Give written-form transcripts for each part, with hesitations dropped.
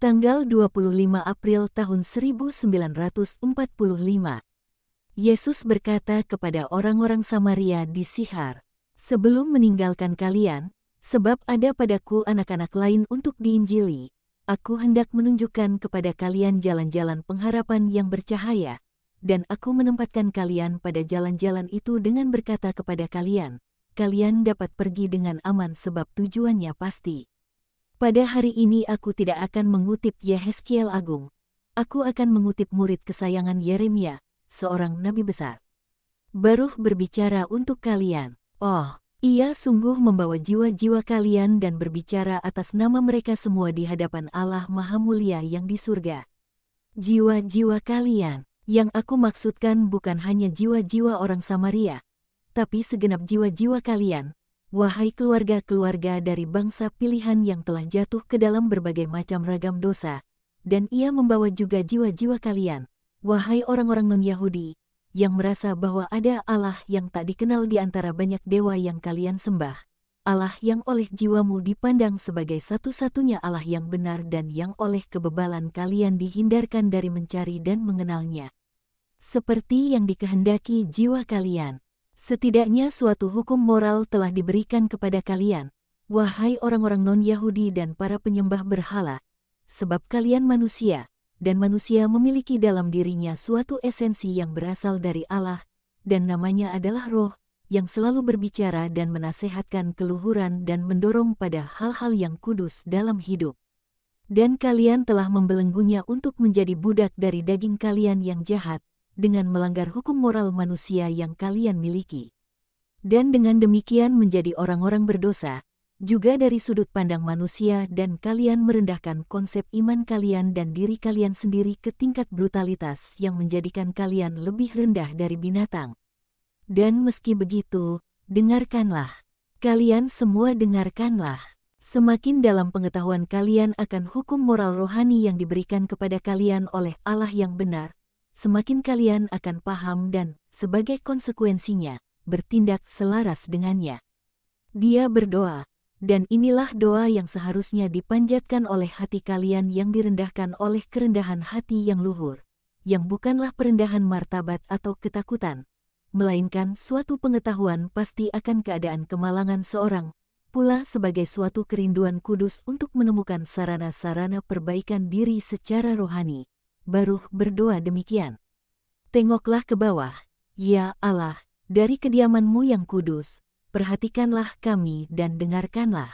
Tanggal 25 April tahun 1945. Yesus berkata kepada orang-orang Samaria di Sychar, "Sebelum meninggalkan kalian, sebab ada padaku anak-anak lain untuk diinjili, aku hendak menunjukkan kepada kalian jalan-jalan pengharapan yang bercahaya, dan aku menempatkan kalian pada jalan-jalan itu dengan berkata kepada kalian, kalian dapat pergi dengan aman sebab tujuannya pasti. Pada hari ini aku tidak akan mengutip Yehezkiel Agung. Aku akan mengutip murid kesayangan Yeremia, seorang nabi besar. Baruh berbicara untuk kalian. Oh, ia sungguh membawa jiwa-jiwa kalian dan berbicara atas nama mereka semua di hadapan Allah Maha Mulia yang di surga. Jiwa-jiwa kalian, yang aku maksudkan bukan hanya jiwa-jiwa orang Samaria, tapi segenap jiwa-jiwa kalian, wahai keluarga-keluarga dari bangsa pilihan yang telah jatuh ke dalam berbagai macam ragam dosa, dan ia membawa juga jiwa-jiwa kalian, wahai orang-orang non-Yahudi, yang merasa bahwa ada Allah yang tak dikenal di antara banyak dewa yang kalian sembah, Allah yang oleh jiwamu dipandang sebagai satu-satunya Allah yang benar dan yang oleh kebebalan kalian dihindarkan dari mencari dan mengenalnya. Seperti yang dikehendaki jiwa kalian. Setidaknya suatu hukum moral telah diberikan kepada kalian, wahai orang-orang non-Yahudi dan para penyembah berhala, sebab kalian manusia, dan manusia memiliki dalam dirinya suatu esensi yang berasal dari Allah, dan namanya adalah Roh, yang selalu berbicara dan menasehatkan keluhuran dan mendorong pada hal-hal yang kudus dalam hidup. Dan kalian telah membelenggunya untuk menjadi budak dari daging kalian yang jahat, dengan melanggar hukum moral manusia yang kalian miliki. Dan dengan demikian menjadi orang-orang berdosa, juga dari sudut pandang manusia, dan kalian merendahkan konsep iman kalian dan diri kalian sendiri ke tingkat brutalitas yang menjadikan kalian lebih rendah dari binatang. Dan meski begitu, dengarkanlah. Kalian semua dengarkanlah. Semakin dalam pengetahuan kalian akan hukum moral rohani yang diberikan kepada kalian oleh Allah yang benar, semakin kalian akan paham dan, sebagai konsekuensinya, bertindak selaras dengannya. Dia berdoa, dan inilah doa yang seharusnya dipanjatkan oleh hati kalian yang direndahkan oleh kerendahan hati yang luhur, yang bukanlah perendahan martabat atau ketakutan, melainkan suatu pengetahuan pasti akan keadaan kemalangan seorang, pula sebagai suatu kerinduan kudus untuk menemukan sarana-sarana perbaikan diri secara rohani. Baruh berdoa demikian. Tengoklah ke bawah, ya Allah, dari kediaman-Mu yang kudus, perhatikanlah kami dan dengarkanlah.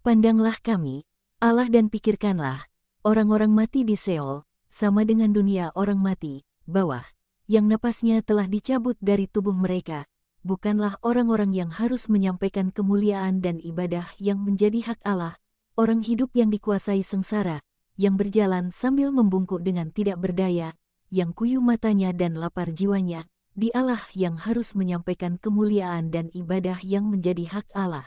Pandanglah kami, Allah, dan pikirkanlah, orang-orang mati di Seol, sama dengan dunia orang mati, bawah, yang napasnya telah dicabut dari tubuh mereka, bukanlah orang-orang yang harus menyampaikan kemuliaan dan ibadah yang menjadi hak Allah, orang hidup yang dikuasai sengsara, yang berjalan sambil membungkuk dengan tidak berdaya, yang kuyu matanya dan lapar jiwanya, di Allah yang harus menyampaikan kemuliaan dan ibadah yang menjadi hak Allah.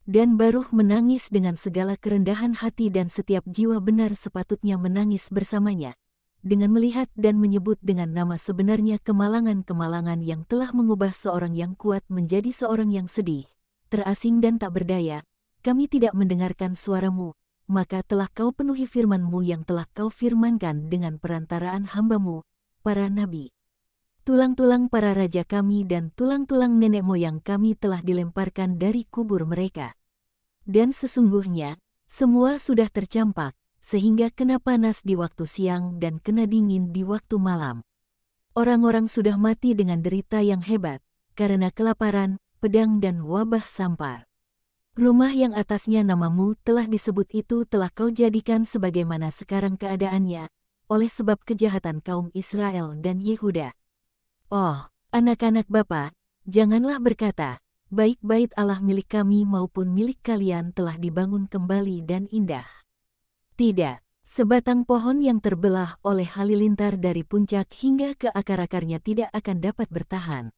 Dan Baruh menangis dengan segala kerendahan hati, dan setiap jiwa benar sepatutnya menangis bersamanya, dengan melihat dan menyebut dengan nama sebenarnya kemalangan-kemalangan yang telah mengubah seorang yang kuat menjadi seorang yang sedih, terasing dan tak berdaya. Kami tidak mendengarkan suara-Mu, maka telah Kau penuhi firman-Mu yang telah Kau firmankan dengan perantaraan hamba-Mu, para nabi. Tulang-tulang para raja kami dan tulang-tulang nenek moyang kami telah dilemparkan dari kubur mereka. Dan sesungguhnya, semua sudah tercampak, sehingga kena panas di waktu siang dan kena dingin di waktu malam. Orang-orang sudah mati dengan derita yang hebat, karena kelaparan, pedang dan wabah sampar. Rumah yang atasnya nama-Mu telah disebut itu telah Kau jadikan sebagaimana sekarang keadaannya, oleh sebab kejahatan kaum Israel dan Yehuda. Oh, anak-anak Bapa, janganlah berkata, baik bait Allah milik kami maupun milik kalian telah dibangun kembali dan indah. Tidak, sebatang pohon yang terbelah oleh halilintar dari puncak hingga ke akar-akarnya tidak akan dapat bertahan.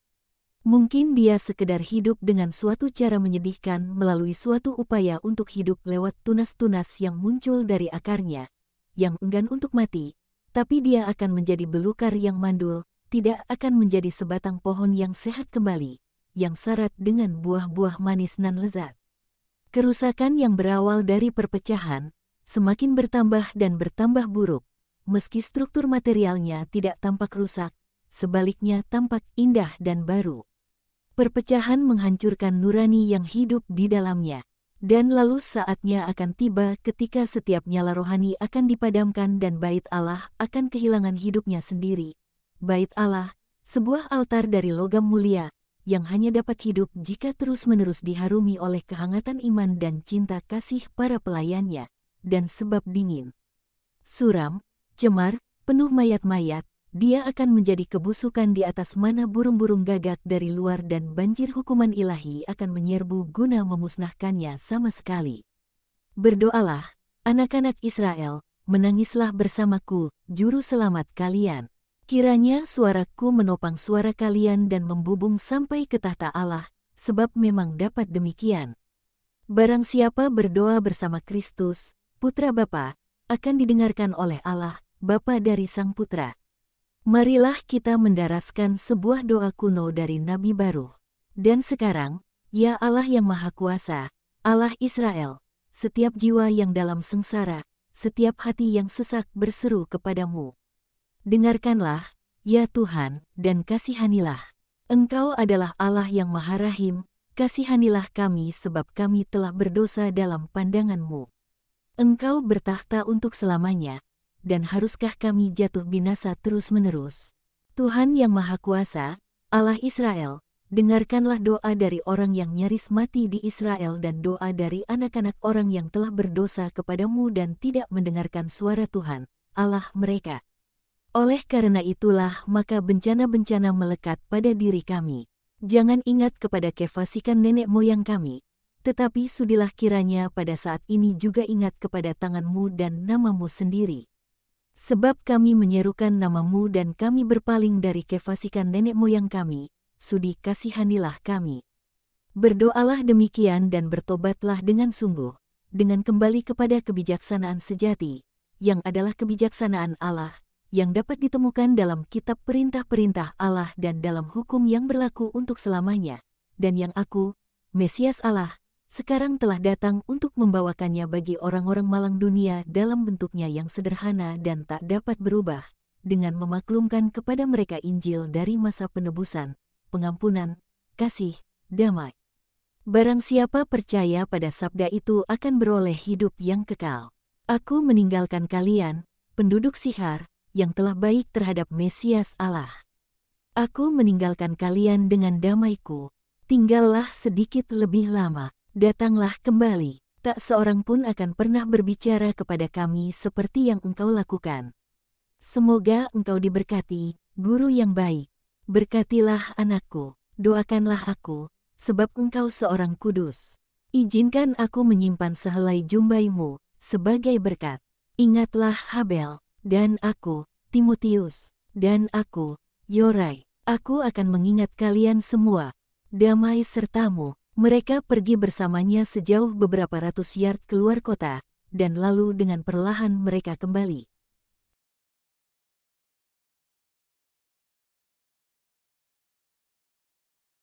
Mungkin dia sekedar hidup dengan suatu cara menyedihkan melalui suatu upaya untuk hidup lewat tunas-tunas yang muncul dari akarnya, yang enggan untuk mati, tapi dia akan menjadi belukar yang mandul, tidak akan menjadi sebatang pohon yang sehat kembali, yang syarat dengan buah-buah manis nan lezat. Kerusakan yang berawal dari perpecahan, semakin bertambah dan bertambah buruk. Meski struktur materialnya tidak tampak rusak, sebaliknya tampak indah dan baru. Perpecahan menghancurkan nurani yang hidup di dalamnya. Dan lalu saatnya akan tiba ketika setiap nyala rohani akan dipadamkan dan bait Allah akan kehilangan hidupnya sendiri. Bait Allah, sebuah altar dari logam mulia, yang hanya dapat hidup jika terus-menerus diharumi oleh kehangatan iman dan cinta kasih para pelayannya, dan sebab dingin, suram, cemar, penuh mayat-mayat, dia akan menjadi kebusukan di atas mana burung-burung gagak dari luar dan banjir hukuman ilahi akan menyerbu guna memusnahkannya sama sekali. Berdoalah, anak-anak Israel, menangislah bersamaku, juru selamat kalian. Kiranya suaraku menopang suara kalian dan membubung sampai ke tahta Allah, sebab memang dapat demikian. Barang siapa berdoa bersama Kristus, Putra Bapa, akan didengarkan oleh Allah, Bapa dari Sang Putra. Marilah kita mendaraskan sebuah doa kuno dari Nabi Baruh. Dan sekarang, ya Allah yang Maha Kuasa, Allah Israel, setiap jiwa yang dalam sengsara, setiap hati yang sesak berseru kepadamu. Dengarkanlah, ya Tuhan, dan kasihanilah. Engkau adalah Allah yang Maha Rahim, kasihanilah kami sebab kami telah berdosa dalam pandangan-Mu. Engkau bertakhta untuk selamanya, dan haruskah kami jatuh binasa terus-menerus? Tuhan yang Maha Kuasa, Allah Israel, dengarkanlah doa dari orang yang nyaris mati di Israel dan doa dari anak-anak orang yang telah berdosa kepadamu dan tidak mendengarkan suara Tuhan, Allah mereka. Oleh karena itulah maka bencana-bencana melekat pada diri kami. Jangan ingat kepada kefasikan nenek moyang kami, tetapi sudilah kiranya pada saat ini juga ingat kepada tangan-Mu dan nama-Mu sendiri. Sebab kami menyerukan nama-Mu dan kami berpaling dari kefasikan nenek moyang kami, sudi kasihanilah kami. Berdoalah demikian dan bertobatlah dengan sungguh, dengan kembali kepada kebijaksanaan sejati, yang adalah kebijaksanaan Allah, yang dapat ditemukan dalam kitab perintah-perintah Allah dan dalam hukum yang berlaku untuk selamanya, dan yang aku, Mesias Allah, sekarang telah datang untuk membawakannya bagi orang-orang malang dunia dalam bentuknya yang sederhana dan tak dapat berubah, dengan memaklumkan kepada mereka Injil dari masa penebusan, pengampunan, kasih, damai. Barang siapa percaya pada sabda itu akan beroleh hidup yang kekal. Aku meninggalkan kalian, penduduk Sihar, yang telah baik terhadap Mesias Allah. Aku meninggalkan kalian dengan damaiku, tinggallah sedikit lebih lama. Datanglah kembali, tak seorang pun akan pernah berbicara kepada kami seperti yang engkau lakukan. Semoga engkau diberkati, guru yang baik. Berkatilah anakku, doakanlah aku, sebab engkau seorang kudus. Izinkan aku menyimpan sehelai jumbai-Mu sebagai berkat. Ingatlah Habel, dan aku, Timotius, dan aku, Yorai. Aku akan mengingat kalian semua. Damai sertamu. Mereka pergi bersamanya sejauh beberapa ratus yard keluar kota, dan lalu dengan perlahan mereka kembali.